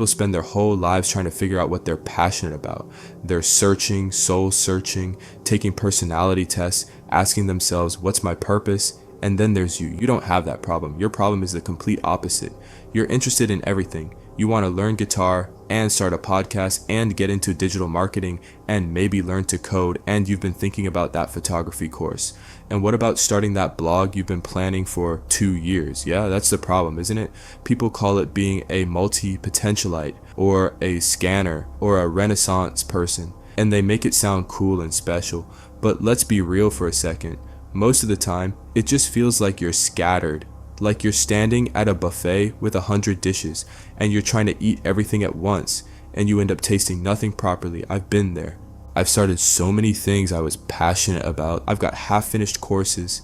People spend their whole lives trying to figure out what they're passionate about. They're searching, soul searching, taking personality tests, asking themselves, what's my purpose? And then there's you. You don't have that problem. Your problem is the complete opposite. You're interested in everything. You want to learn guitar and start a podcast and get into digital marketing and maybe learn to code, and you've been thinking about that photography course. And what about starting that blog you've been planning for 2 years? Yeah, that's the problem, isn't it? People call it being a multi-potentialite or a scanner or a renaissance person, and they make it sound cool and special. But let's be real for a second. Most of the time, it just feels like you're scattered. Like you're standing at a buffet with 100 dishes and you're trying to eat everything at once and you end up tasting nothing properly. I've been there. I've started so many things I was passionate about. I've got half-finished courses.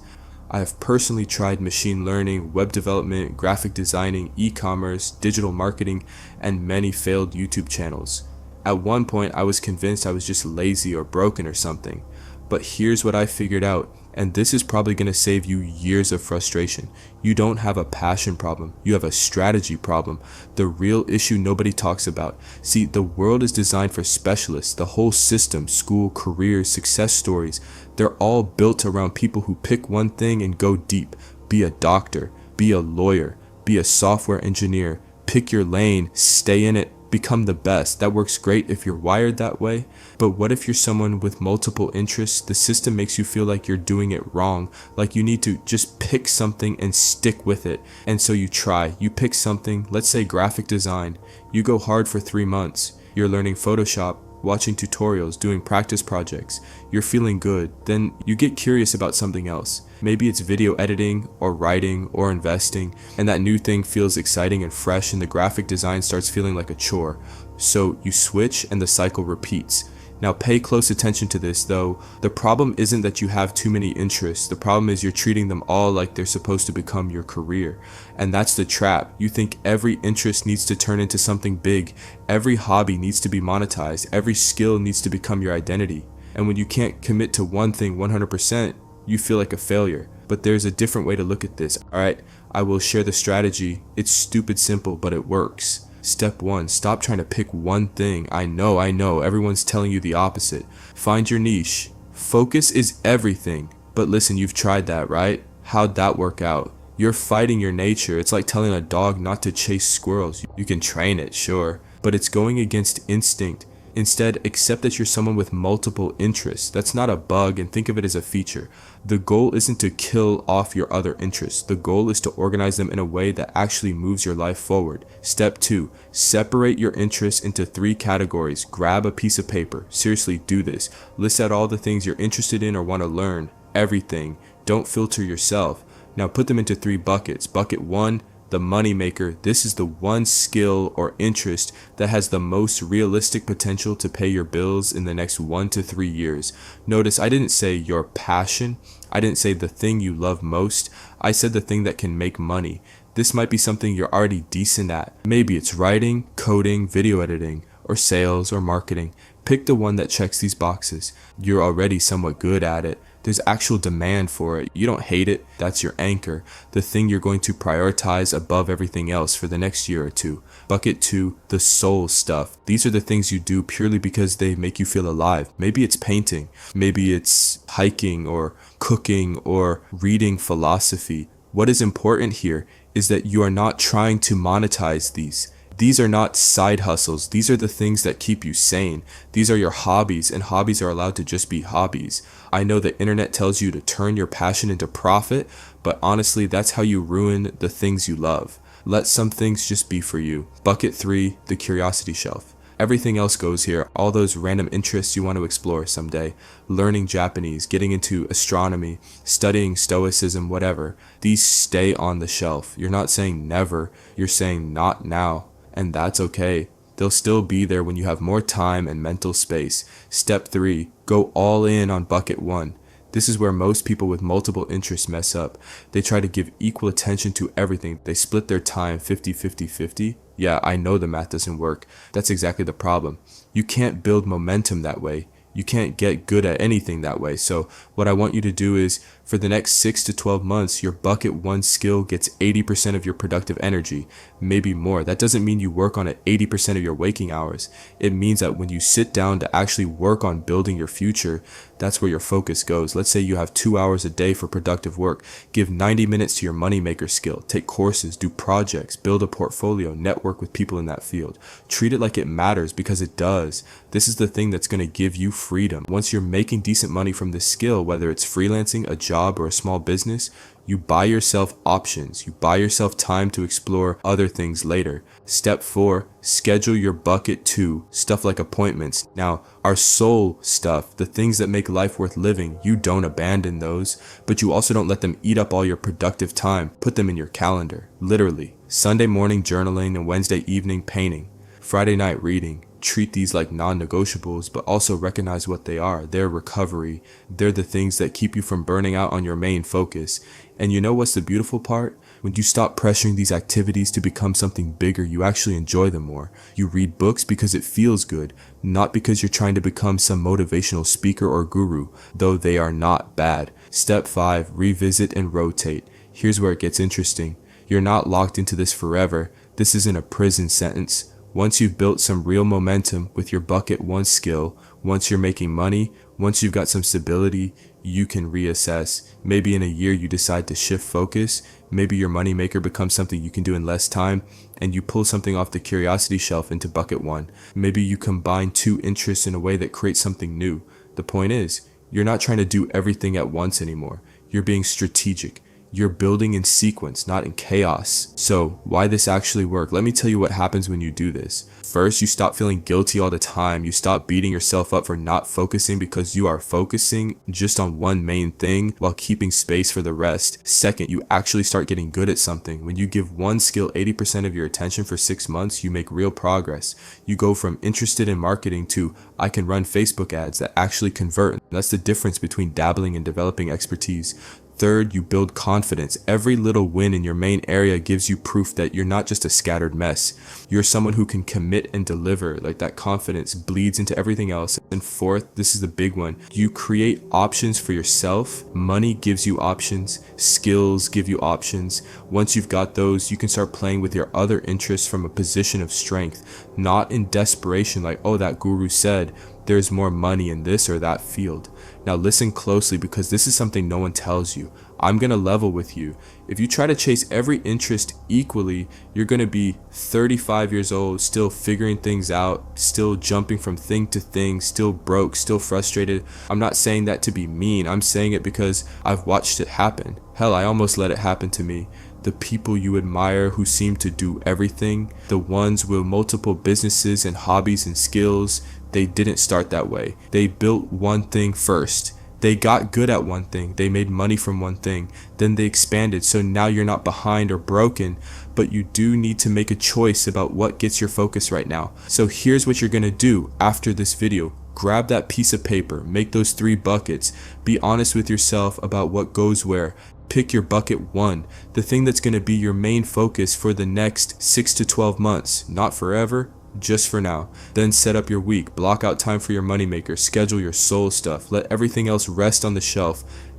I have personally tried machine learning, web development, graphic designing, e-commerce, digital marketing, and many failed YouTube channels. At one point, I was convinced I was just lazy or broken or something. But here's what I figured out, and this is probably going to save you years of frustration. You don't have a passion problem. You have a strategy problem. The real issue nobody talks about. See, the world is designed for specialists. The whole system, school, careers, success stories, they're all built around people who pick one thing and go deep. Be a doctor, be a lawyer, be a software engineer. Pick your lane, stay in it. Become the best. That works great if you're wired that way. But what if you're someone with multiple interests? The system makes you feel like you're doing it wrong, like you need to just pick something and stick with it. And so you try. You pick something, let's say graphic design. You go hard for 3 months. You're learning Photoshop, watching tutorials, doing practice projects. You're feeling good. Then you get curious about something else. Maybe it's video editing or writing or investing, and that new thing feels exciting and fresh, and the graphic design starts feeling like a chore. So you switch and the cycle repeats. Now pay close attention to this though. The problem isn't that you have too many interests. The problem is you're treating them all like they're supposed to become your career. And that's the trap. You think every interest needs to turn into something big. Every hobby needs to be monetized. Every skill needs to become your identity. And when you can't commit to one thing 100%, you feel like a failure. But there's a different way to look at this. Alright, I will share the strategy. It's stupid simple, but it works. Step 1, stop trying to pick one thing. I know, everyone's telling you the opposite. Find your niche. Focus is everything. But listen, you've tried that, right? How'd that work out? You're fighting your nature. It's like telling a dog not to chase squirrels. You can train it, sure, but it's going against instinct. Instead, accept that you're someone with multiple interests. That's not a bug, and think of it as a feature. The goal isn't to kill off your other interests. The goal is to organize them in a way that actually moves your life forward. Step 2, separate your interests into 3 categories. Grab a piece of paper. Seriously, do this. List out all the things you're interested in or want to learn. Everything. Don't filter yourself. Now put them into 3 buckets. Bucket 1, the money maker. This is the one skill or interest that has the most realistic potential to pay your bills in the next 1 to 3 years. Notice I didn't say your passion. I didn't say the thing you love most. I said the thing that can make money. This might be something you're already decent at. Maybe it's writing, coding, video editing, or sales or marketing. Pick the one that checks these boxes. You're already somewhat good at it. There's actual demand for it. You don't hate it. That's your anchor, the thing you're going to prioritize above everything else for the next year or 2. Bucket 2, the soul stuff. These are the things you do purely because they make you feel alive. Maybe it's painting, maybe it's hiking or cooking or reading philosophy. What is important here is that you are not trying to monetize these. These are not side hustles. These are the things that keep you sane. These are your hobbies, and hobbies are allowed to just be hobbies. I know the internet tells you to turn your passion into profit, but honestly, that's how you ruin the things you love. Let some things just be for you. Bucket 3, the curiosity shelf. Everything else goes here, all those random interests you want to explore someday. Learning Japanese, getting into astronomy, studying stoicism, whatever. These stay on the shelf. You're not saying never, you're saying not now. And that's okay. They'll still be there when you have more time and mental space. Step 3, go all in on bucket 1. This is where most people with multiple interests mess up. They try to give equal attention to everything. They split their time 50-50-50. Yeah, I know the math doesn't work. That's exactly the problem. You can't build momentum that way. You can't get good at anything that way. So what I want you to do is For the next 6 to 12 months, your bucket 1 skill gets 80% of your productive energy, maybe more. That doesn't mean you work on it 80% of your waking hours. It means that when you sit down to actually work on building your future, that's where your focus goes. Let's say you have 2 hours a day for productive work. Give 90 minutes to your moneymaker skill. Take courses, do projects, build a portfolio, network with people in that field. Treat it like it matters, because it does. This is the thing that's going to give you freedom. Once you're making decent money from this skill, whether it's freelancing, a job, or a small business, you buy yourself options. You buy yourself time to explore other things later. Step 4, schedule your bucket 2, stuff like appointments. Now, our soul stuff, the things that make life worth living, you don't abandon those, but you also don't let them eat up all your productive time. Put them in your calendar, literally. Sunday morning journaling and Wednesday evening painting. Friday night reading. Treat these like non-negotiables, but also recognize what they are. They're recovery. They're the things that keep you from burning out on your main focus. And you know what's the beautiful part? When you stop pressuring these activities to become something bigger, you actually enjoy them more. You read books because it feels good, not because you're trying to become some motivational speaker or guru, though they are not bad. Step 5, revisit and rotate. Here's where it gets interesting. You're not locked into this forever. This isn't a prison sentence. Once you've built some real momentum with your bucket 1 skill, once you're making money, once you've got some stability, you can reassess. Maybe in a year you decide to shift focus. Maybe your moneymaker becomes something you can do in less time, and you pull something off the curiosity shelf into bucket 1. Maybe you combine 2 interests in a way that creates something new. The point is, you're not trying to do everything at once anymore. You're being strategic. You're building in sequence, not in chaos. So why this actually work? Let me tell you what happens when you do this. First, you stop feeling guilty all the time. You stop beating yourself up for not focusing, because you are focusing just on one main thing while keeping space for the rest. Second, you actually start getting good at something. When you give one skill 80% of your attention for 6 months, you make real progress. You go from interested in marketing to I can run Facebook ads that actually convert. That's the difference between dabbling and developing expertise. Third, you build confidence. Every little win in your main area gives you proof that you're not just a scattered mess. You're someone who can commit and deliver. Like, that confidence bleeds into everything else. And fourth, this is the big one. You create options for yourself. Money gives you options. Skills give you options. Once you've got those, you can start playing with your other interests from a position of strength, not in desperation like, oh, that guru said there's more money in this or that field. Now listen closely, because this is something no one tells you. I'm going to level with you. If you try to chase every interest equally, you're going to be 35 years old, still figuring things out, still jumping from thing to thing, still broke, still frustrated. I'm not saying that to be mean. I'm saying it because I've watched it happen. Hell, I almost let it happen to me. The people you admire who seem to do everything, the ones with multiple businesses and hobbies and skills, they didn't start that way. They built one thing first. They got good at one thing. They made money from one thing. Then they expanded. So now you're not behind or broken, but you do need to make a choice about what gets your focus right now. So here's what you're going to do after this video. Grab that piece of paper, make those 3 buckets. Be honest with yourself about what goes where. Pick your bucket 1, the thing that's going to be your main focus for the next 6 to 12 months, not forever, just for now. Then set up your week, block out time for your moneymaker, schedule your soul stuff, let everything else rest on the shelf.